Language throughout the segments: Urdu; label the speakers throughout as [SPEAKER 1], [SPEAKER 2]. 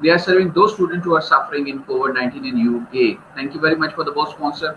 [SPEAKER 1] They are serving those students who are suffering in COVID-19 in UK. Thank you very much for the both sponsor.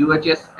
[SPEAKER 1] UHS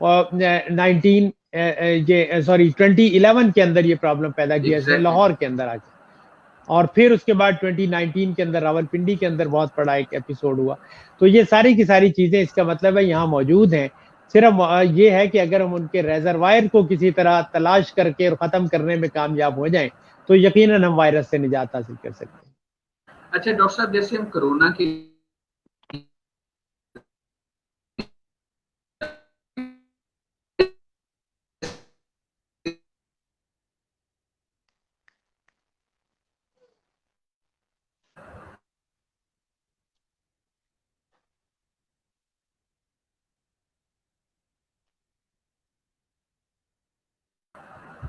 [SPEAKER 2] 19 یہ سوری 2011 کے اندر یہ پرابلم پیدا کیا اس نے
[SPEAKER 1] Exactly.
[SPEAKER 2] لاہور کے اندر آ کے، اور پھر اس کے بعد 2019 کے اندر راولپنڈی کے اندر بہت بڑا ایک ایپیسوڈ ہوا. تو یہ ساری کی ساری چیزیں اس کا مطلب ہے یہاں موجود ہیں. صرف یہ ہے کہ اگر ہم ان کے ریزروائر کو کسی طرح تلاش کر کے اور ختم کرنے میں کامیاب ہو جائیں تو یقیناً ہم وائرس سے نجات حاصل کر سکتے ہیں.
[SPEAKER 1] اچھا ڈاکٹر صاحب، جیسے ہم کرونا کی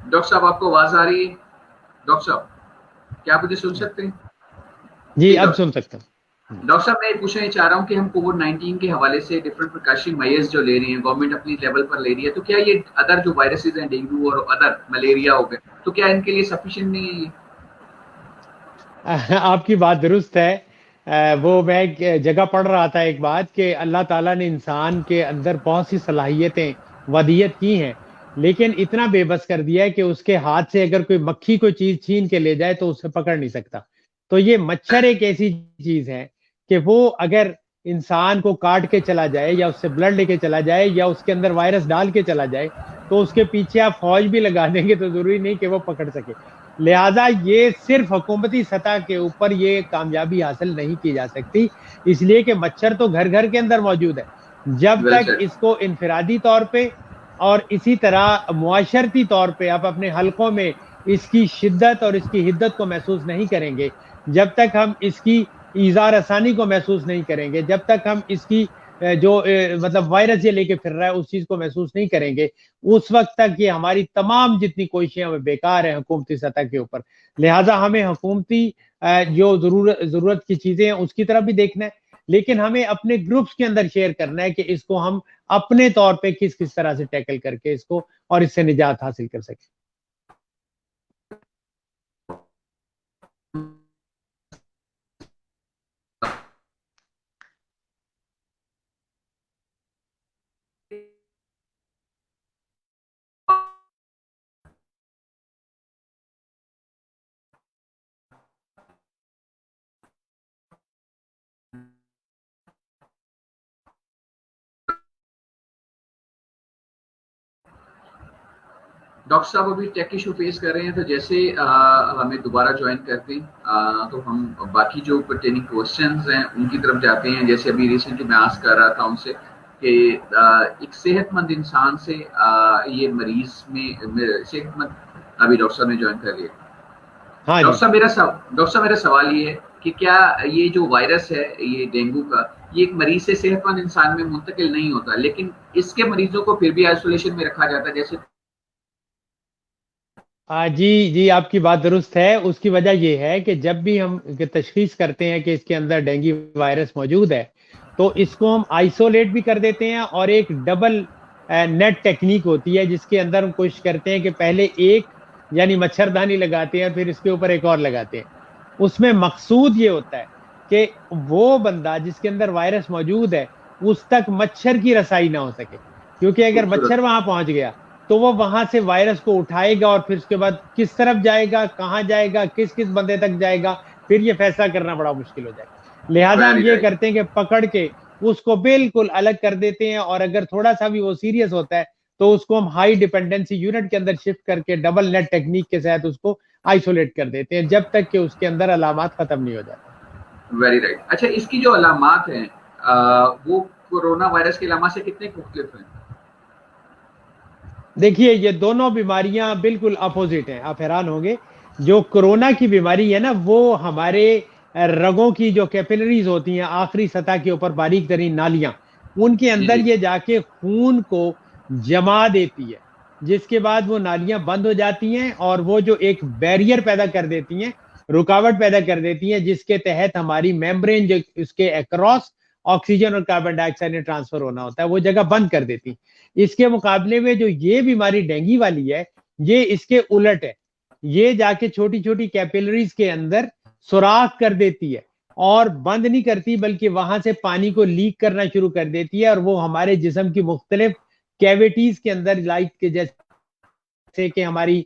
[SPEAKER 1] ڈاکٹر صاحب آپ کو آواز آ رہی ہے؟ ڈاکٹر صاحب کیا آپ مجھے سن سکتے ہیں؟
[SPEAKER 2] جی اب سن سکتا ہوں.
[SPEAKER 1] ڈاکٹر صاحب میں پوچھنا چاہ رہا ہوں کہ ہم کووڈ-19 کے حوالے سے ڈفرنٹ پریکاشن میئرز جو لے رہی ہیں گورنمنٹ اپنی لیول پر لے رہی ہے، تو کیا یہ ادر جو وائرسز ہیں ڈینگو اور ادر ملیریا ہو گئے تو کیا ان کے لیے سفیشینٹ نہیں ہے؟
[SPEAKER 2] آپ کی بات درست ہے. وہ میں ایک جگہ پڑھ رہا تھا ایک بات کہ اللہ تعالیٰ نے انسان کے اندر بہت سی صلاحیتیں ودیت کی ہیں، لیکن اتنا بے بس کر دیا ہے کہ اس کے ہاتھ سے اگر کوئی مکھی کوئی چیز چھین کے لے جائے تو اسے پکڑ نہیں سکتا. تو یہ مچھر ایک ایسی چیز ہے کہ وہ اگر انسان کو کاٹ کے چلا جائے یا اس سے بلڈ لے کے چلا جائے یا اس کے اندر وائرس ڈال کے چلا جائے تو اس کے پیچھے آپ فوج بھی لگا دیں گے تو ضروری نہیں کہ وہ پکڑ سکے. لہذا یہ صرف حکومتی سطح کے اوپر یہ کامیابی حاصل نہیں کی جا سکتی، اس لیے کہ مچھر تو گھر گھر کے اندر موجود ہے. جب تک اس کو انفرادی طور پہ اور اسی طرح معاشرتی طور پہ آپ اپنے حلقوں میں اس کی شدت اور اس کی حدت کو محسوس نہیں کریں گے، جب تک ہم اس کی ایذا رسانی کو محسوس نہیں کریں گے، جب تک ہم اس کی جو مطلب وائرس یہ لے کے پھر رہا ہے اس چیز کو محسوس نہیں کریں گے، اس وقت تک یہ ہماری تمام جتنی کوششیں ہمیں بیکار ہیں حکومتی سطح کے اوپر. لہٰذا ہمیں حکومتی جو ضرورت کی چیزیں ہیں اس کی طرف بھی دیکھنا ہے، لیکن ہمیں اپنے گروپس کے اندر شیئر کرنا ہے کہ اس کو ہم اپنے طور پہ کس کس طرح سے ٹیکل کر کے اس کو اور اس سے نجات حاصل کر سکیں.
[SPEAKER 1] ڈاکٹر صاحب ابھی ٹیک ایشو فیس کر رہے ہیں، تو جیسے ہمیں دوبارہ جوائن کرتے ہیں تو ہم باقی جو پرٹیننگ کوسچنز ہیں ان کی طرف جاتے ہیں. جیسے ابھی ریسنٹلی میں آسک کر رہا تھا ان سے کہ ایک صحت مند انسان سے یہ مریض میں صحت مند ابھی ڈاکٹر صاحب نے جوائن کر لیا. ڈاکٹر صاحب میرا سوال یہ ہے کہ کیا یہ جو وائرس ہے یہ ڈینگو کا یہ ایک مریض سے صحت مند انسان میں منتقل نہیں ہوتا، لیکن اس کے مریضوں کو پھر بھی آئسولیشن میں رکھا جاتا ہے جیسے؟
[SPEAKER 2] جی آپ کی بات درست ہے. اس کی وجہ یہ ہے کہ جب بھی ہم تشخیص کرتے ہیں کہ اس کے اندر ڈینگی وائرس موجود ہے تو اس کو ہم آئسولیٹ بھی کر دیتے ہیں، اور ایک ڈبل نیٹ ٹیکنیک ہوتی ہے جس کے اندر ہم کوشش کرتے ہیں کہ پہلے ایک یعنی مچھردانی لگاتے ہیں پھر اس کے اوپر ایک اور لگاتے ہیں. اس میں مقصود یہ ہوتا ہے کہ وہ بندہ جس کے اندر وائرس موجود ہے اس تک مچھر کی رسائی نہ ہو سکے، کیونکہ اگر مچھر وہاں پہنچ گیا تو وہ وہاں سے وائرس کو اٹھائے گا اور پھر اس کے بعد کس طرف جائے گا، کہاں جائے گا، کس کس بندے تک جائے گا، پھر یہ فیصلہ کرنا بڑا مشکل ہو جائے گا. لہٰذا ہم یہ کرتے ہیں کہ پکڑ کے اس کو بالکل الگ کر دیتے ہیں، اور اگر تھوڑا سا بھی وہ سیریس ہوتا ہے تو اس کو ہم ہائی ڈیپینڈنسی یونٹ کے اندر شفٹ کر کے ڈبل نیٹ ٹیکنیک کے ساتھ اس کو آئسولیٹ کر دیتے ہیں جب تک کہ اس کے اندر علامات ختم نہیں ہو جاتے.
[SPEAKER 1] Very right. اچھا اس کی جو علامات ہیں وہ کورونا وائرس کے علامات سے کتنے مختلف ہیں؟
[SPEAKER 2] دیکھیے یہ دونوں بیماریاں بالکل اپوزٹ ہیں. آپ حیران ہوں گے، جو کرونا کی بیماری ہے نا وہ ہمارے رگوں کی جو کیپلریز ہوتی ہیں آخری سطح کے اوپر باریک ترین نالیاں، ان کے اندر یہ جا کے خون کو جما دیتی ہے، جس کے بعد وہ نالیاں بند ہو جاتی ہیں اور وہ جو ایک بیریئر پیدا کر دیتی ہیں، رکاوٹ پیدا کر دیتی ہیں، جس کے تحت ہماری میمبرین جو اس کے اکراس آکسیجن اور کاربن ڈائی آکسائڈ نے ٹرانسفر ہونا ہوتا ہے وہ جگہ بند کر دیتی. اس کے مقابلے میں جو یہ بیماری ڈینگی والی ہے یہ اس کے الٹ ہے، یہ جا کے چھوٹی چھوٹی کیپلریز کے اندر سوراخ کر دیتی ہے اور بند نہیں کرتی بلکہ وہاں سے پانی کو لیک کرنا شروع کر دیتی ہے، اور وہ ہمارے جسم کی مختلف کیویٹیز کے اندر لائٹ کے جیسے سے کہ ہماری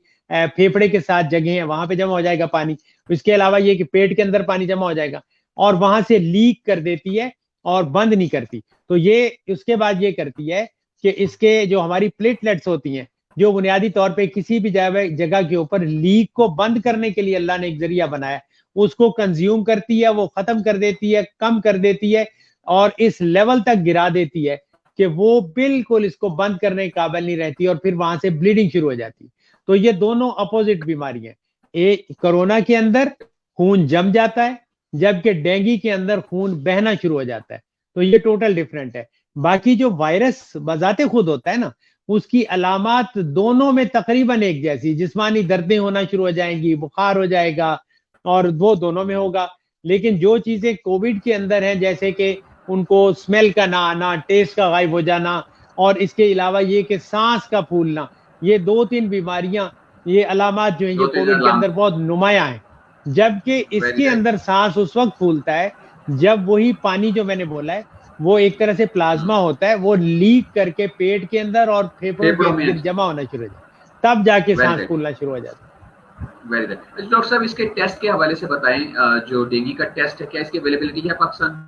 [SPEAKER 2] پھیپڑے کے ساتھ جگہیں ہیں وہاں پہ جمع ہو جائے گا پانی. اس کے علاوہ یہ کہ پیٹ کے اندر پانی جمع ہو جائے گا اور وہاں سے لیک کر دیتی ہے اور بند نہیں کرتی. تو یہ اس کے بعد یہ کرتی ہے کہ اس کے جو ہماری پلیٹلیٹس ہوتی ہیں جو بنیادی طور پہ کسی بھی جگہ کے اوپر لیک کو بند کرنے کے لیے اللہ نے ایک ذریعہ بنایا, اس کو کنزیوم کرتی ہے, وہ ختم کر دیتی ہے, کم کر دیتی ہے اور اس لیول تک گرا دیتی ہے کہ وہ بالکل اس کو بند کرنے کے قابل نہیں رہتی اور پھر وہاں سے بلیڈنگ شروع ہو جاتی. تو یہ دونوں اپوزٹ بیماری ہیں. ایک کرونا کے اندر خون جم جاتا ہے جبکہ ڈینگی کے اندر خون بہنا شروع ہو جاتا ہے. تو یہ ٹوٹل ڈیفرنٹ ہے. باقی جو وائرس بذات خود ہوتا ہے نا, اس کی علامات دونوں میں تقریباً ایک جیسی, جسمانی دردیں ہونا شروع ہو جائیں گی, بخار ہو جائے گا اور وہ دونوں میں ہوگا. لیکن جو چیزیں کووڈ کے اندر ہیں جیسے کہ ان کو اسمیل کا نہ آنا, ٹیسٹ کا غائب ہو جانا اور اس کے علاوہ یہ کہ سانس کا پھولنا, یہ 2-3 بیماریاں, یہ علامات جو ہیں یہ کووڈ کے اندر بہت نمایاں ہیں. جبکہ اس کے اندر سانس اس وقت پھولتا ہے جب وہی پانی جو میں نے بولا ہے وہ ایک طرح سے پلازما ہوتا ہے, وہ لیک کر کے پیٹ کے اندر اور پھیپھڑوں کے اندر جمع ہونا شروع ہو جاتا ہے, تب جا کے سانس پھولنا شروع ہو جاتا ہے.
[SPEAKER 1] Very good. ڈاکٹر صاحب اس کے ٹیسٹ کے حوالے سے بتائیں, جو ڈینگی کا ٹیسٹ ہے کیا اس کی اویلیبلٹی ہے پاکستان؟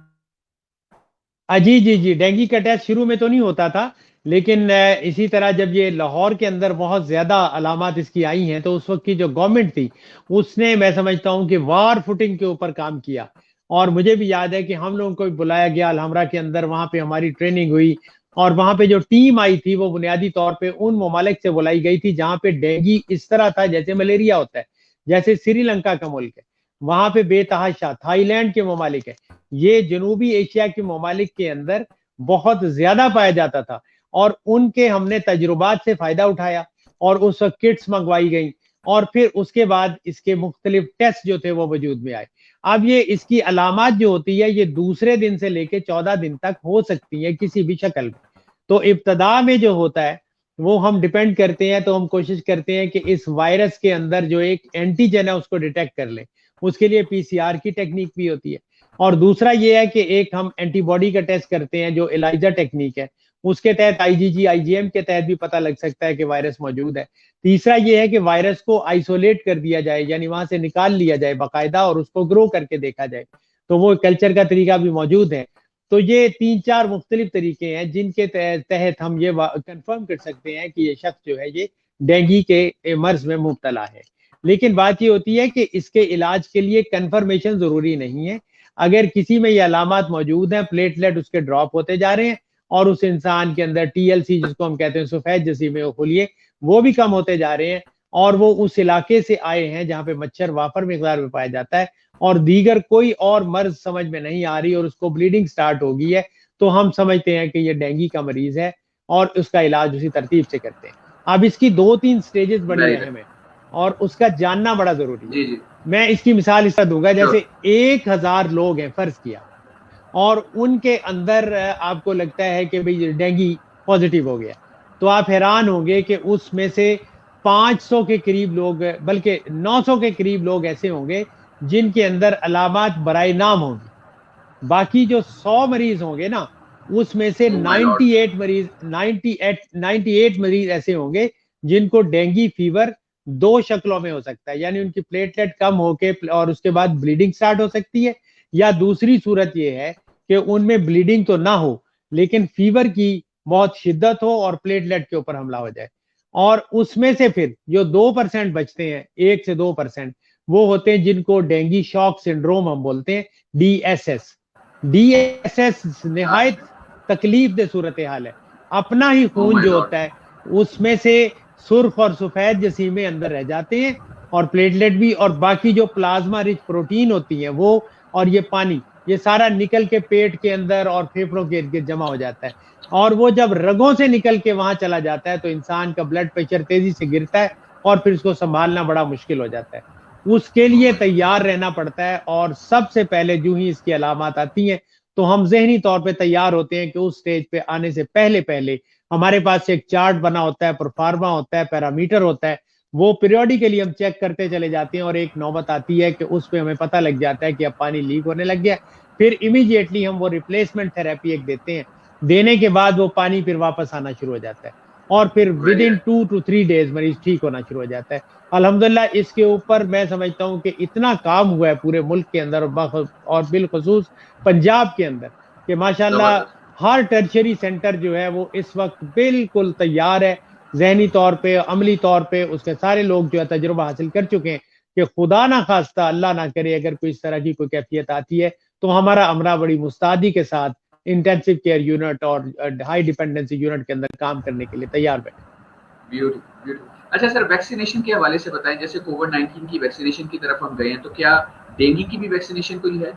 [SPEAKER 2] جی ڈینگی کا ٹیسٹ شروع میں تو نہیں ہوتا تھا, لیکن اسی طرح جب یہ لاہور کے اندر بہت زیادہ علامات اس کی آئی ہیں تو اس وقت کی جو گورنمنٹ تھی اس نے, میں سمجھتا ہوں کہ وار فوٹنگ کے اوپر کام کیا. اور مجھے بھی یاد ہے کہ ہم لوگوں کو بلایا گیا الحمرہ کے اندر, وہاں پہ ہماری ٹریننگ ہوئی اور وہاں پہ جو ٹیم آئی تھی وہ بنیادی طور پہ ان ممالک سے بلائی گئی تھی جہاں پہ ڈینگی اس طرح تھا جیسے ملیریا ہوتا ہے. جیسے سری لنکا کا ملک ہے, وہاں پہ بے تحاشا تھائی لینڈ کے ممالک ہے, یہ جنوبی ایشیا کے ممالک کے اندر بہت زیادہ پایا جاتا تھا اور ان کے ہم نے تجربات سے فائدہ اٹھایا اور اس وقت کٹس منگوائی گئیں اور پھر اس کے بعد اس کے مختلف ٹیسٹ جو تھے وہ وجود میں آئے. اب یہ اس کی علامات جو ہوتی ہے یہ دوسرے دن سے لے کے 14 دن تک ہو سکتی ہے کسی بھی شکل میں. تو ابتدا میں جو ہوتا ہے وہ ہم ڈیپینڈ کرتے ہیں, تو ہم کوشش کرتے ہیں کہ اس وائرس کے اندر جو ایک اینٹیجن ہے اس کو ڈیٹیکٹ کر لیں. اس کے لیے PCR کی ٹیکنیک بھی ہوتی ہے اور دوسرا یہ ہے کہ ایک ہم اینٹی باڈی کا ٹیسٹ کرتے ہیں جو ایلائزا ٹیکنیک ہے, اس کے تحت IgG IgM کے تحت بھی پتہ لگ سکتا ہے کہ وائرس موجود ہے. تیسرا یہ ہے کہ وائرس کو آئسولیٹ کر دیا جائے, یعنی وہاں سے نکال لیا جائے باقاعدہ اور اس کو گرو کر کے دیکھا جائے, تو وہ کلچر کا طریقہ بھی موجود ہے. تو یہ 3-4 مختلف طریقے ہیں جن کے تحت ہم یہ کنفرم کر سکتے ہیں کہ یہ شخص جو ہے یہ ڈینگی کے مرض میں مبتلا ہے. لیکن بات یہ ہوتی ہے کہ اس کے علاج کے لیے کنفرمیشن ضروری نہیں ہے. اگر کسی میں یہ علامات موجود ہیں, پلیٹلیٹ اس کے ڈراپ ہوتے جا رہے ہیں اور اس انسان کے اندر TLC جس کو ہم کہتے ہیں سفید جسیمے خلیے وہ بھی کم ہوتے جا رہے ہیں اور وہ اس علاقے سے آئے ہیں جہاں پہ مچھر وافر مقدار میں پایا جاتا ہے اور دیگر کوئی اور مرض سمجھ میں نہیں آ رہی اور اس کو بلیڈنگ سٹارٹ ہو گئی ہے, تو ہم سمجھتے ہیں کہ یہ ڈینگی کا مریض ہے اور اس کا علاج اسی ترتیب سے کرتے ہیں. اب اس کی 2-3 سٹیجز بڑی اہم ہیں اور اس کا جاننا بڑا ضروری ہے. میں اس کی مثال اس طرح دوں گا, جیسے 1000 لوگ ہیں فرض کیا اور ان کے اندر آپ کو لگتا ہے کہ بھئی ڈینگی پازیٹیو ہو گیا, تو آپ حیران ہوں گے کہ اس میں سے 500 کے قریب لوگ, بلکہ 900 کے قریب لوگ ایسے ہوں گے جن کے اندر علامات برائے نام ہوں گی. باقی جو 100 مریض ہوں گے نا اس میں سے 98 مریض ایسے ہوں گے جن کو ڈینگی فیور 2 شکلوں میں ہو سکتا ہے, یعنی ان کی پلیٹلیٹ کم ہو کے اور اس کے بعد بلیڈنگ سٹارٹ ہو سکتی ہے, یا دوسری صورت یہ ہے کہ ان میں بلیڈنگ تو نہ ہو لیکن فیور کی بہت شدت ہو اور پلیٹلیٹ کے اوپر حملہ ہو جائے. اور اس میں سے پھر جو 2% بچتے ہیں, 1 سے 2%, وہ ہوتے ہیں جن کو ڈینگی شاک سنڈروم ہم بولتے ہیں, DSS نہایت تکلیف دہ صورتحال ہے. اپنا ہی خون جو ہوتا ہے اس میں سے سرخ اور سفید جسیمے اندر رہ جاتے ہیں اور پلیٹلیٹ بھی, اور باقی جو پلازما رچ پروٹین ہوتی ہیں وہ اور یہ پانی, یہ سارا نکل کے پیٹ کے اندر اور پھیپھڑوں کے ارد گرد جمع ہو جاتا ہے اور وہ جب رگوں سے نکل کے وہاں چلا جاتا ہے تو انسان کا بلڈ پریشر تیزی سے گرتا ہے اور پھر اس کو سنبھالنا بڑا مشکل ہو جاتا ہے. اس کے لیے تیار رہنا پڑتا ہے اور سب سے پہلے جو ہی اس کی علامات آتی ہیں تو ہم ذہنی طور پہ تیار ہوتے ہیں کہ اس سٹیج پہ آنے سے پہلے ہمارے پاس ایک چارٹ بنا ہوتا ہے, پرفارما ہوتا ہے, پیرامیٹر ہوتا ہے, وہ پیریوڈیکلی ہم چیک کرتے چلے جاتے ہیں اور ایک نوبت آتی ہے کہ اس پہ ہمیں پتہ لگ جاتا ہے کہ اب پانی لیک ہونے لگ گیا. پھر امیڈیٹلی ہم وہ ریپلیسمنٹ تھراپی ایک دیتے ہیں, دینے کے بعد وہ پانی پھر واپس آنا شروع ہو جاتا ہے. اور پھر ود ان 2 to 3 days مریض ٹھیک ہونا شروع ہو جاتا ہے. الحمدللہ اس کے اوپر میں سمجھتا ہوں کہ اتنا کام ہوا ہے پورے ملک کے اندر اور بالخصوص پنجاب کے اندر کہ ماشاءاللہ ہر ٹرشری سینٹر جو ہے وہ اس وقت بالکل تیار ہے، ذہنی طور پہ، عملی طور پہ اس کے سارے لوگ جو ہے تجربہ حاصل کر چکے ہیں کہ خدا نہ خواستہ اللہ نہ کرے اگر کوئی اس طرح کی کوئی کیفیت آتی ہے تو ہمارا عملہ بڑی مستعدی کے ساتھ انٹینسو کیئر یونٹ اور ہائی ڈیپینڈنسی یونٹ کے اندر کام کرنے کے لیے تیار بیٹھے.
[SPEAKER 1] بیوٹیفل. اچھا سر، ویکسینیشن کے حوالے سے بتائیں، جیسے کووڈ 19 کی ویکسینیشن کی طرف ہم گئے ہیں تو کیا ڈینگی کی بھی ویکسینیشن کوئی ہے؟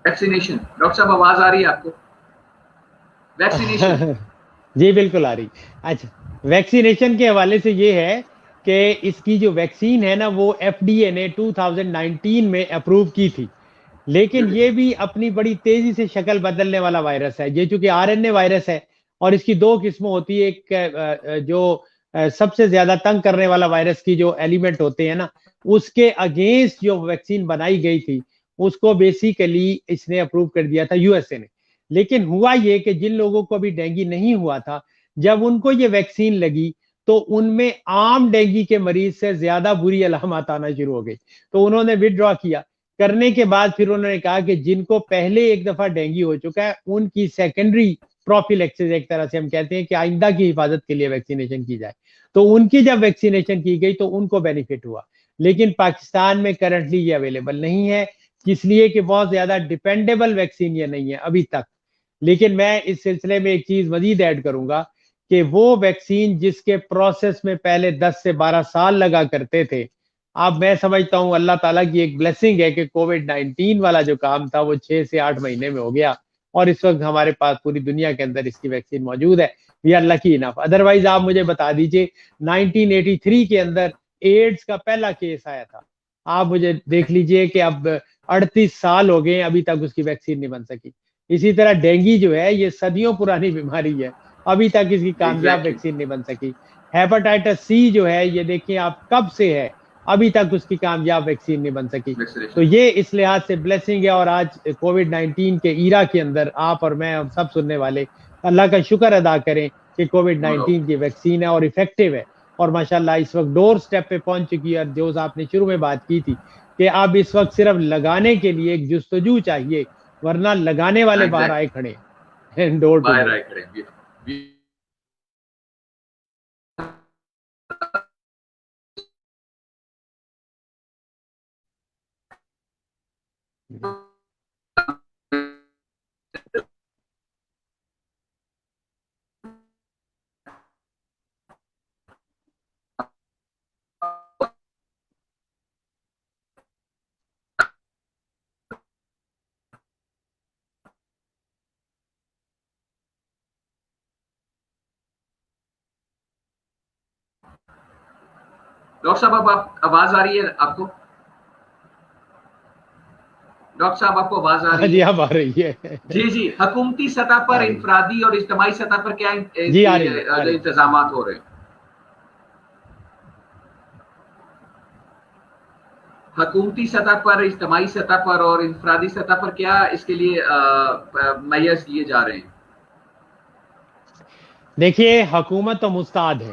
[SPEAKER 1] ویکسینیشن ڈاکٹر صاحب آواز آ رہی ہے آپ کو؟ ویکسینیشن
[SPEAKER 2] جی بالکل آ رہی. اچھا، ویکسینیشن کے حوالے سے یہ ہے کہ اس کی جو ویکسین ہے نا وہ ایف ڈی اے نے 2019 میں اپروو کی تھی، لیکن یہ بھی اپنی بڑی تیزی سے شکل بدلنے والا وائرس ہے. یہ چونکہ آر این اے وائرس ہے اور اس کی دو قسمیں ہوتی ہے، ایک جو سب سے زیادہ تنگ کرنے والا وائرس کی جو ایلیمنٹ ہوتے ہیں نا اس کے اگینسٹ جو ویکسین بنائی گئی تھی اس کو بیسیکلی اس نے اپروو کر دیا تھا یو ایس اے نے. لیکن ہوا یہ کہ جن لوگوں کو ابھی ڈینگی نہیں ہوا تھا جب ان کو یہ ویکسین لگی تو ان میں عام ڈینگی کے مریض سے زیادہ بری علامات آنا شروع ہو گئی، تو انہوں نے وڈرا کیا. کرنے کے بعد پھر انہوں نے کہا کہ جن کو پہلے ایک دفعہ ڈینگی ہو چکا ہے ان کی سیکنڈری پروفیلیکسس ایک طرح سے ہم کہتے ہیں کہ آئندہ کی حفاظت کے لیے ویکسینیشن کی جائے، تو ان کی جب ویکسینیشن کی گئی تو ان کو بینیفٹ ہوا. لیکن پاکستان میں کرنٹلی یہ اویلیبل نہیں ہے، اس لیے کہ بہت زیادہ ڈیپینڈیبل ویکسین یہ نہیں ہے ابھی تک. لیکن میں اس سلسلے میں ایک چیز مزید ایڈ کروں گا کہ وہ ویکسین جس کے پروسیس میں پہلے 10 سے 12 سال لگا کرتے تھے، اب میں سمجھتا ہوں اللہ تعالیٰ کی ایک بلیسنگ ہے کہ کووڈ 19 والا جو کام تھا وہ 6 سے 8 مہینے میں ہو گیا اور اس وقت ہمارے پاس پوری دنیا کے اندر اس کی ویکسین موجود ہے. We are lucky enough. Otherwise آپ مجھے بتا دیجئے 1983 کے اندر ایڈز کا پہلا کیس آیا تھا، آپ مجھے دیکھ لیجئے کہ اب 38 سال ہو گئے ابھی تک اس کی ویکسین نہیں بن سکی. اسی طرح ڈینگی جو ہے یہ صدیوں پرانی بیماری ہے، ابھی تک اس کی کامیاب ویکسین نہیں بن سکی. ہیپاٹائٹس سی جو ہے یہ دیکھیں آپ کب سے ہے، ابھی تک اس کی کامیاب ویکسین نہیں بن سکی. تو یہ اس لحاظ سے بلیسنگ ہے. اور آج کووڈ 19 کے ایرا کے اندر آپ اور میں ہم سب سننے والے اللہ کا شکر ادا کریں کہ کووڈ 19 کی ویکسین ہے اور افیکٹو ہے اور ماشاءاللہ اس وقت ڈور سٹیپ پہ پہنچ چکی ہے. اور جو آپ نے شروع میں بات کی تھی کہ اب اس وقت صرف لگانے کے لیے ایک جستجو چاہیے، ورنہ لگانے والے باہر آئے کھڑے ہیں ڈور ٹو ڈور.
[SPEAKER 1] ڈاکٹر صاحب اب آواز آ رہی ہے آپ کو؟ ڈاکٹر صاحب آپ کو آواز آ رہی ہے؟
[SPEAKER 2] جی اب آ رہی ہے.
[SPEAKER 1] جی حکومتی سطح پر، انفرادی اور اجتماعی سطح پر کیا انتظامات ہو رہے ہیں؟ حکومتی سطح پر، اجتماعی سطح پر اور انفرادی سطح پر کیا اس کے لیے میئرز لیے جا رہے ہیں؟
[SPEAKER 2] دیکھیے حکومت تو مستعد ہے،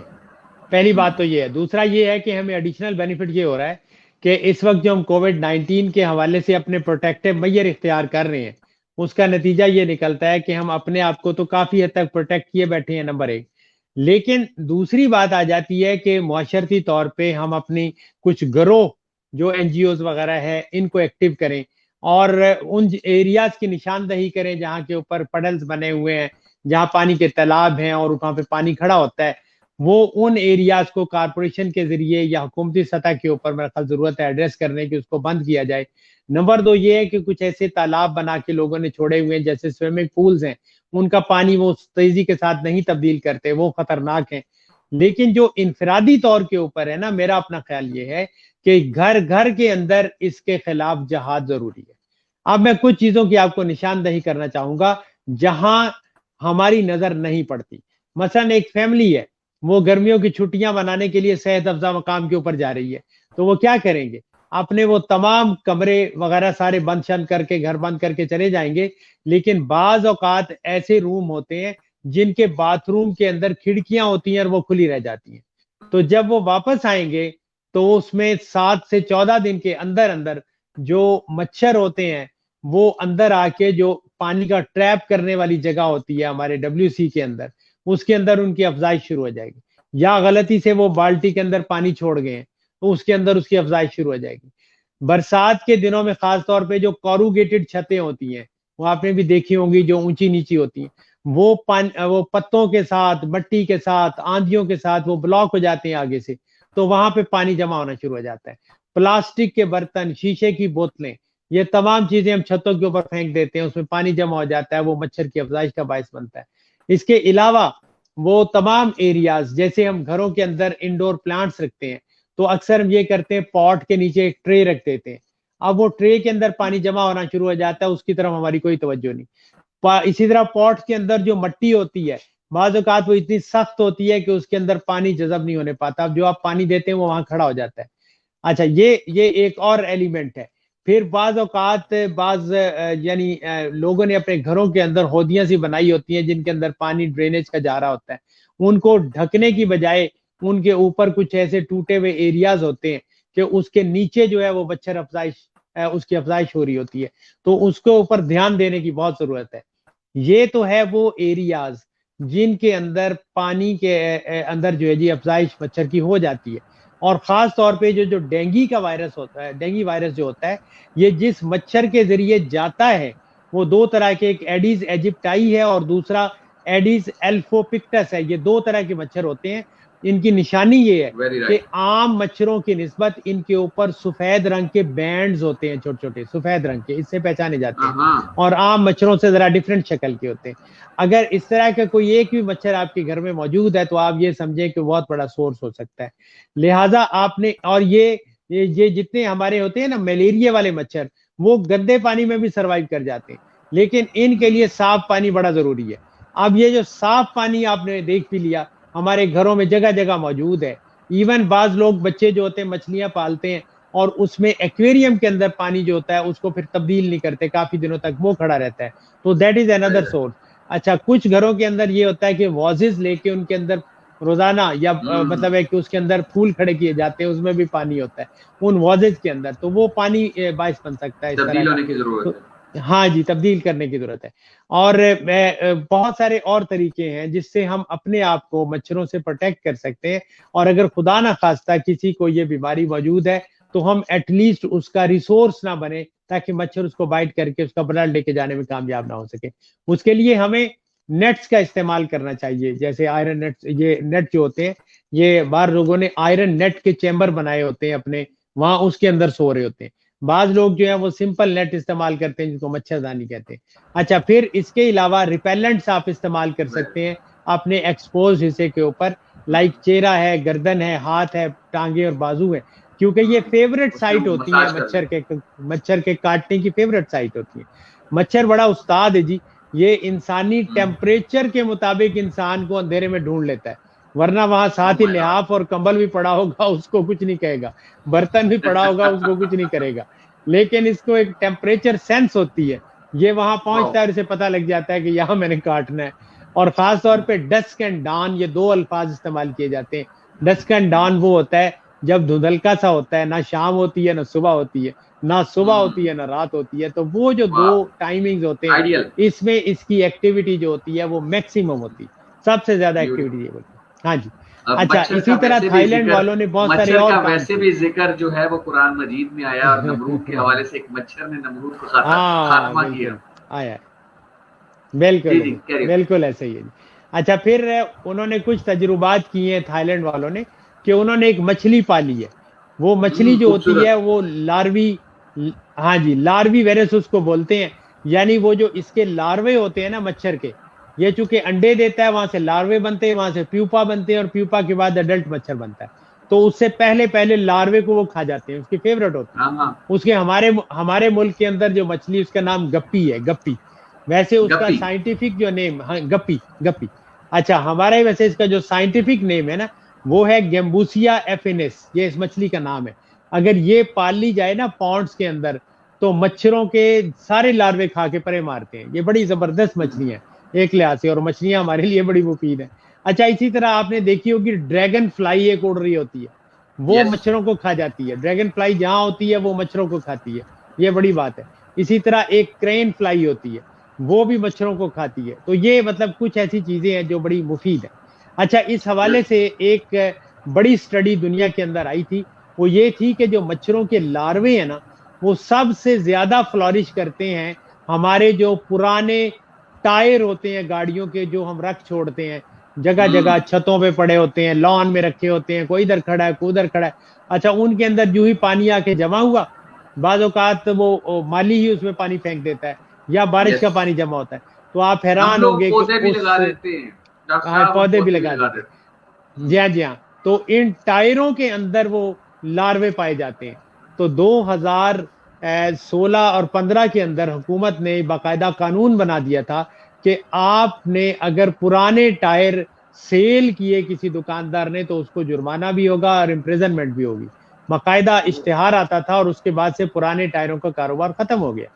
[SPEAKER 2] پہلی بات تو یہ ہے. دوسرا یہ ہے کہ ہمیں ایڈیشنل بینیفٹ یہ ہو رہا ہے کہ اس وقت جو ہم کووڈ 19 کے حوالے سے اپنے پروٹیکٹیو میئر اختیار کر رہے ہیں اس کا نتیجہ یہ نکلتا ہے کہ ہم اپنے آپ کو تو کافی حد تک پروٹیکٹ کیے بیٹھے ہیں، نمبر ایک. لیکن دوسری بات آ جاتی ہے کہ معاشرتی طور پہ ہم اپنی کچھ گروہ جو این جی اوز وغیرہ ہے ان کو ایکٹیو کریں اور ان ایریاز کی نشاندہی کریں جہاں کے اوپر پڈلز بنے ہوئے ہیں، جہاں پانی کے تالاب ہیں اور وہاں پہ پانی کھڑا ہوتا ہے، وہ ان ایریاز کو کارپوریشن کے ذریعے یا حکومتی سطح کے اوپر میرا خیال ضرورت ہے ایڈریس کرنے کی، اس کو بند کیا جائے. نمبر دو یہ ہے کہ کچھ ایسے تالاب بنا کے لوگوں نے چھوڑے ہوئے ہیں جیسے سوئمنگ پولز ہیں، ان کا پانی وہ تیزی کے ساتھ نہیں تبدیل کرتے، وہ خطرناک ہیں. لیکن جو انفرادی طور کے اوپر ہے نا، میرا اپنا خیال یہ ہے کہ گھر گھر کے اندر اس کے خلاف جہاد ضروری ہے. اب میں کچھ چیزوں کی آپ کو نشاندہی کرنا چاہوں گا جہاں ہماری نظر نہیں پڑتی. مثلا ایک فیملی ہے، وہ گرمیوں کی چھٹیاں منانے کے لیے صحت افزا مقام کے اوپر جا رہی ہے، تو وہ کیا کریں گے؟ اپنے وہ تمام کمرے وغیرہ سارے بند شند کر کے گھر بند کر کے چلے جائیں گے، لیکن بعض اوقات ایسے روم ہوتے ہیں جن کے باتھ روم کے اندر کھڑکیاں ہوتی ہیں اور وہ کھلی رہ جاتی ہیں، تو جب وہ واپس آئیں گے تو اس میں 7 سے 14 دن کے اندر اندر جو مچھر ہوتے ہیں وہ اندر آ کے جو پانی کا ٹریپ کرنے والی جگہ ہوتی ہے ہمارے WC کے اندر، اس کے اندر ان کی افزائش شروع ہو جائے گی، یا غلطی سے وہ بالٹی کے اندر پانی چھوڑ گئے ہیں تو اس کے اندر اس کی افزائش شروع ہو جائے گی۔ برسات کے دنوں میں خاص طور پہ جو کوروگیٹڈ چھتیں ہوتی ہیں وہ آپ نے بھی دیکھی ہوں گی، جو اونچی نیچی ہوتی ہیں، وہ پتوں کے ساتھ، مٹی کے ساتھ، آندھیوں کے ساتھ وہ بلاک ہو جاتے ہیں آگے سے، تو وہاں پہ پانی جمع ہونا شروع ہو جاتا ہے۔ پلاسٹک کے برتن، شیشے کی بوتلیں، یہ تمام چیزیں ہم چھتوں کے اوپر پھینک دیتے ہیں، اس میں پانی جمع ہو جاتا ہے، وہ مچھر کی افزائش کا باعث بنتا ہے۔ اس کے علاوہ وہ تمام ایریاز، جیسے ہم گھروں کے اندر انڈور پلانٹس رکھتے ہیں تو اکثر ہم یہ کرتے ہیں پاٹ کے نیچے ایک ٹرے رکھ دیتے ہیں، اب وہ ٹرے کے اندر پانی جمع ہونا شروع ہو جاتا ہے، اس کی طرف ہماری کوئی توجہ نہیں۔ اسی طرح پاٹ کے اندر جو مٹی ہوتی ہے بعض اوقات وہ اتنی سخت ہوتی ہے کہ اس کے اندر پانی جذب نہیں ہونے پاتا، اب جو آپ پانی دیتے ہیں وہ وہاں کھڑا ہو جاتا ہے۔ اچھا، یہ ایک اور ایلیمنٹ ہے۔ پھر بعض اوقات یعنی لوگوں نے اپنے گھروں کے اندر ہودیاں سی بنائی ہوتی ہیں جن کے اندر پانی ڈرینیج کا جا رہا ہوتا ہے، ان کو ڈھکنے کی بجائے ان کے اوپر کچھ ایسے ٹوٹے ہوئے ایریاز ہوتے ہیں کہ اس کے نیچے جو ہے وہ مچھر افزائش اس کی افزائش ہو رہی ہوتی ہے، تو اس کے اوپر دھیان دینے کی بہت ضرورت ہے۔ یہ تو ہے وہ ایریاز جن کے اندر پانی کے اندر جو ہے جی افزائش مچھر کی ہو جاتی ہے، اور خاص طور پہ جو ڈینگی کا وائرس ہوتا ہے، ڈینگی وائرس جو ہوتا ہے، یہ جس مچھر کے ذریعے جاتا ہے وہ دو طرح کے، ایک ایڈیز ایجپٹائی ہے اور دوسرا ایڈیز ایلفوپکٹس ہے، یہ دو طرح کے مچھر ہوتے ہیں۔ ان کی نشانی یہ ہے کہ عام مچھروں کی نسبت ان کے اوپر سفید رنگ کے بینڈز ہوتے ہیں، چھوٹے چھوٹے سفید رنگ کے، اس سے پہچانے جاتے ہیں، اور عام مچھروں سے ذرا ڈیفرنٹ شکل کے ہوتے ہیں۔ اگر اس طرح کا کوئی ایک بھی مچھر آپ کے گھر میں موجود ہے تو آپ یہ سمجھیں کہ بہت بڑا سورس ہو سکتا ہے۔ لہٰذا آپ نے، اور یہ جتنے ہمارے ہوتے ہیں نا ملیریا والے مچھر، وہ گندے پانی میں بھی سروائیو کر جاتے ہیں، لیکن ان کے لیے صاف پانی بڑا ضروری ہے۔ اب یہ جو صاف پانی آپ نے دیکھ بھی لیا ہمارے گھروں میں جگہ جگہ موجود ہے، ایون بعض لوگ بچے جو ہوتے ہیں مچھلیاں پالتے ہیں اور اس میں ایکویریم کے اندر پانی جو ہوتا ہے اس کو پھر تبدیل نہیں کرتے، کافی دنوں تک وہ کھڑا رہتا ہے، تو دیٹ از اندر سورس۔ اچھا، کچھ گھروں کے اندر یہ ہوتا ہے کہ وازز لے کے ان کے اندر روزانہ، یا مطلب ہے کہ اس کے اندر پھول کھڑے کیے جاتے ہیں، اس میں بھی پانی ہوتا ہے ان وازز کے اندر، تو وہ پانی باعث بن سکتا ہے اس طرح
[SPEAKER 1] تبدیل
[SPEAKER 2] کا،
[SPEAKER 1] ہونے کی ضرورت ہے۔
[SPEAKER 2] ہاں جی، تبدیل کرنے کی ضرورت ہے۔ اور بہت سارے اور طریقے ہیں جس سے ہم اپنے آپ کو مچھروں سے پروٹیکٹ کر سکتے ہیں، اور اگر خدا نہ خواستہ کسی کو یہ بیماری موجود ہے تو ہم ایٹ لیسٹ اس کا ریسورس نہ بنے تاکہ مچھر اس کو بائٹ کر کے اس کا بلڈ لے کے جانے میں کامیاب نہ ہو سکے۔ اس کے لیے ہمیں نیٹس کا استعمال کرنا چاہیے، جیسے آئرن نیٹس، یہ نیٹ جو ہوتے ہیں، یہ بعض لوگوں نے آئرن نیٹ کے چیمبر بنائے ہوتے ہیں اپنے، وہاں اس کے اندر سو رہے ہوتے ہیں۔ بعض لوگ جو ہے وہ سمپل نیٹ استعمال کرتے ہیں جس کو مچھردانی کہتے ہیں۔ اچھا، پھر اس کے علاوہ ریپیلنٹس آپ استعمال کر سکتے ہیں اپنے ایکسپوز حصے کے اوپر، لائک چہرہ ہے، گردن ہے، ہاتھ ہے، ٹانگیں اور بازو ہے، کیونکہ یہ فیوریٹ سائٹ ہوتی ہے مچھر کے کاٹنے کی فیوریٹ سائٹ ہوتی ہے۔ مچھر بڑا استاد ہے جی، یہ انسانی ٹیمپریچر کے مطابق انسان کو اندھیرے میں ڈھونڈ لیتا ہے، ورنہ وہاں ساتھ ہی لحاف اور کمبل بھی پڑا ہوگا اس کو کچھ نہیں کہے گا، برتن بھی پڑا ہوگا اس کو کچھ نہیں کرے گا، لیکن اس کو ایک ٹیمپریچر سینس ہوتی ہے، یہ وہاں پہنچتا ہے اور اسے پتہ لگ جاتا ہے کہ یہاں میں نے کاٹنا ہے۔ اور خاص طور پہ ڈسک اینڈ ڈان، یہ دو الفاظ استعمال کیے جاتے ہیں۔ ڈسک اینڈ ڈان وہ ہوتا ہے جب دھندلکا سا ہوتا ہے، نہ شام ہوتی ہے نہ صبح ہوتی ہے، نہ صبح ہوتی ہے نہ رات ہوتی ہے، تو وہ جو دو ٹائمنگز ہوتے ہیں اس میں اس کی ایکٹیویٹی جو ہوتی ہے وہ میکسیمم ہوتی ہے، سب سے زیادہ ایکٹیویٹی یہ ہوتی ہے۔ ہاں جی، اچھا، اسی طرح تھائی لینڈ والوں نے بہت سارے اور کام
[SPEAKER 1] ویسے بھی ذکر جو ہے وہ قرآن مجید میں آیا، اور نمرود کے حوالے سے ایک مچھر نے نمرود کو خاتمہ کیا
[SPEAKER 2] آیا، بالکل بالکل ایسے ہی ہے۔ اچھا، پھر انہوں نے کچھ تجربات کیے ہیں تھائی لینڈ والوں نے کہ انہوں نے ایک مچھلی پالی ہے، وہ مچھلی جو ہوتی ہے وہ لاروی، ہاں جی، لاروی ویرس اس کو بولتے ہیں، یعنی وہ جو اس کے لاروے ہوتے ہیں نا مچھر کے، یہ چونکہ انڈے دیتا ہے، وہاں سے لاروے بنتے ہیں، وہاں سے پیوپا بنتے ہیں، اور پیوپا کے بعد ایڈلٹ مچھر بنتا ہے، تو اس سے پہلے لاروے کو وہ کھا جاتے ہیں، اس کی فیوریٹ ہوتی ہے۔ اس کے ہمارے ملک کے اندر جو مچھلی اس کا نام گپی ہے، گپی، ویسے اس کا سائنٹیفک جو نیم، ہاں گپی، اچھا ہمارے ویسے اس کا جو سائنٹیفک نیم ہے نا وہ ہے گیمبوسیا ایفینس، یہ اس مچھلی کا نام ہے۔ اگر یہ پال لی جائے نا پونڈس کے اندر تو مچھروں کے سارے لاروے کھا کے پرے مارتے ہیں. یہ بڑی زبردست مچھلیاں ہیں ایک لحاظ سے, اور مچھلیاں ہمارے لیے بڑی مفید ہیں. اچھا اسی طرح آپ نے دیکھی ہوگی ڈریگن فلائی ایک اڑ رہی ہوتی ہے, وہ مچھروں کو کھا جاتی ہے. ڈریگن فلائی جہاں ہوتی ہے وہ مچھروں کو کھاتی ہے, یہ بڑی بات ہے. اسی طرح ایک کرین فلائی ہوتی ہے, وہ بھی مچھروں کو کھاتی ہے. تو یہ مطلب کچھ ایسی چیزیں ہیں جو بڑی مفید ہیں. اچھا اس حوالے سے ایک بڑی سٹڈی دنیا کے اندر آئی تھی, وہ یہ تھی کہ جو مچھروں کے لاروے ہیں نا وہ سب سے زیادہ فلورش کرتے ہیں ہمارے جو پرانے ٹائر ہوتے ہیں گاڑیوں کے, جو ہم رکھ چھوڑتے ہیں جگہ جگہ, چھتوں پہ پڑے ہوتے ہیں, لان میں رکھے ہوتے ہیں, کوئی ادھر کھڑا ہے کوئی ادھر کھڑا ہے. اچھا ان کے اندر جو ہی پانی آ کے جمع ہوا, بعض اوقات وہ مالی ہی اس میں پانی پھینک دیتا ہے یا بارش کا پانی جمع ہوتا ہے, تو آپ
[SPEAKER 1] ہم
[SPEAKER 2] حیران
[SPEAKER 1] لوگ
[SPEAKER 2] ہوں گے کہ
[SPEAKER 1] پودے بھی لگا
[SPEAKER 2] اس
[SPEAKER 1] دیتے ہیں ڈاکٹر صاحب, ہم
[SPEAKER 2] پودے بھی
[SPEAKER 1] پودے
[SPEAKER 2] لگا دیتے ہیں. جی ہاں جی ہاں, تو ان ٹائروں کے اندر وہ لاروے پائے جاتے ہیں. تو 2016 اور 15 کے اندر حکومت نے باقاعدہ قانون بنا دیا تھا کہ آپ نے اگر پرانے ٹائر سیل کیے کسی دکاندار نے تو اس کو جرمانہ بھی ہوگا اور امپریزنمنٹ بھی ہوگی. باقاعدہ اشتہار آتا تھا اور اس کے بعد سے پرانے ٹائروں کا کاروبار ختم ہو گیا.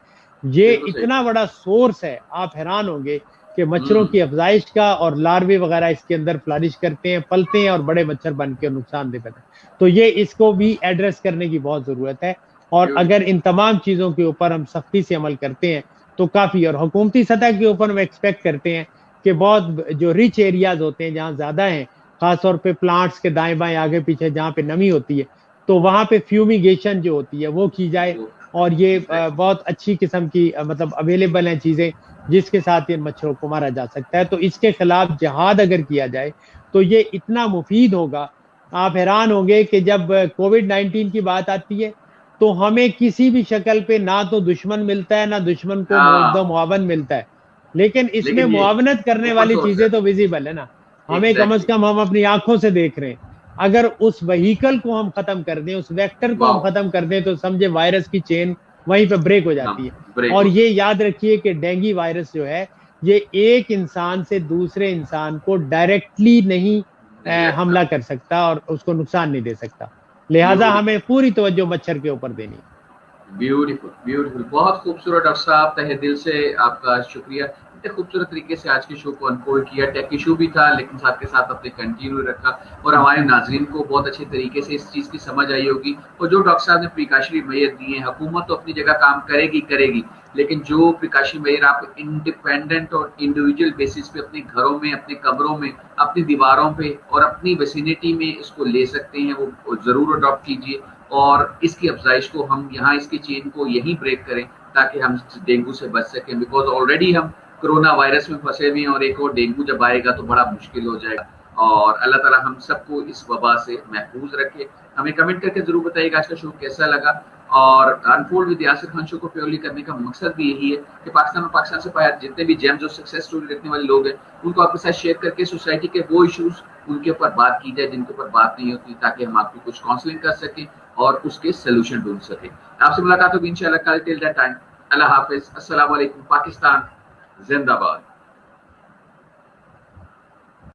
[SPEAKER 2] یہ
[SPEAKER 1] بالکل صحیح.
[SPEAKER 2] اتنا بڑا سورس ہے, آپ حیران ہوں گے کہ مچھروں کی افزائش کا, اور لاروے وغیرہ اس کے اندر فلارش کرتے ہیں, پلتے ہیں اور بڑے مچھر بن کے نقصان دہ کرتے ہیں. تو یہ اس کو بھی ایڈریس کرنے کی بہت ضرورت ہے, اور اگر ان تمام چیزوں کے اوپر ہم سختی سے عمل کرتے ہیں تو کافی, اور حکومتی سطح کے اوپر ہم ایکسپیکٹ کرتے ہیں کہ بہت جو ریچ ایریاز ہوتے ہیں جہاں زیادہ ہیں, خاص طور پہ پلانٹس کے دائیں بائیں آگے پیچھے جہاں پہ نمی ہوتی ہے, تو وہاں پہ فیومیگیشن جو ہوتی ہے وہ کی جائے. اور یہ بہت اچھی قسم کی مطلب اویلیبل ہیں چیزیں جس کے ساتھ ان مچھروں کو مارا جا سکتا ہے. تو اس کے خلاف جہاد اگر کیا جائے تو یہ اتنا مفید ہوگا. آپ حیران ہوں گے کہ جب کووڈ 19 کی بات آتی ہے تو ہمیں کسی بھی شکل پہ نہ تو دشمن ملتا ہے نہ دشمن کو معاہدہ معاون ملتا ہے, لیکن اس میں معاونت کرنے والی چیزیں تو ویزیبل ہے نا. ہمیں کم از کم ہم اپنی آنکھوں سے دیکھ رہے ہیں. اگر اس وہیکل کو ہم ختم کر دیں, اس ویکٹر کو ہم ختم کر دیں, تو سمجھے وائرس کی چین وہیں پہ بریک ہو جاتی ہے. اور یہ یاد رکھیے کہ ڈینگی وائرس جو ہے یہ ایک انسان سے دوسرے انسان کو ڈائریکٹلی نہیں حملہ کر سکتا اور اس کو نقصان نہیں دے سکتا. لہٰذا ہمیں پوری توجہ مچھر کے اوپر دینی.
[SPEAKER 1] بیوٹیفل بیوٹیفل, بہت خوبصورت ڈاکٹر صاحب, تہہ دل سے آپ کا شکریہ. اتنے خوبصورت طریقے سے آج کے شو کو انفولڈ کیا. ٹیک ایشو بھی تھا لیکن ساتھ کے ساتھ اپنے کنٹینیو رکھا, اور ہمارے ناظرین کو بہت اچھے طریقے سے اس چیز کی سمجھ آئی ہوگی. اور جو ڈاکٹر صاحب نے پریکاشنری میئر دی ہیں, حکومت تو اپنی جگہ کام کرے گی, لیکن جو پریکاشنری میئر آپ انڈیپینڈنٹ اور انڈیویجول بیسس پہ اپنے گھروں میں, اپنے کمروں میں, اپنی دیواروں پہ اور اپنی ویسینٹی میں اس کو لے سکتے ہیں, وہ ضرور اڈاپٹ کیجیے. اور اس کی افزائش کو ہم یہاں اس کی چین کو یہیں بریک کریں تاکہ ہم ڈینگو سے بچ سکیں, بیکاز آلریڈی ہم کرونا وائرس میں پھنسے ہوئے ہیں, اور ایک اور ڈینگو جب آئے گا تو بڑا مشکل ہو جائے گا. اور اللہ تعالیٰ ہم سب کو اس وبا سے محفوظ رکھے. ہمیں کمنٹ کر کے ضرور بتائیے گا آج کا شو کیسا لگا. اور انفولڈ ود یاسر خان شو کو پیورلی کرنے کا مقصد بھی یہی ہے کہ پاکستان اور پاکستان سے باہر جتنے بھی جیمز اور سکسیس اسٹوری رکھنے والے لوگ ہیں ان کو آپ کے ساتھ شیئر کر کے سوسائٹی کے وہ ایشوز ان کے اوپر بات کی جائے جن کے اوپر بات نہیں ہوتی, تاکہ ہم آپ کی کچھ کاؤنسلنگ کر سکیں اور اس کے سلوشن ڈھونڈ سکیں. آپ سے ملاقات ہوگی انشاءاللہ کل. ٹل دیٹ ٹائم اللہ حافظ. السلام علیکم. پاکستان زندہ باد.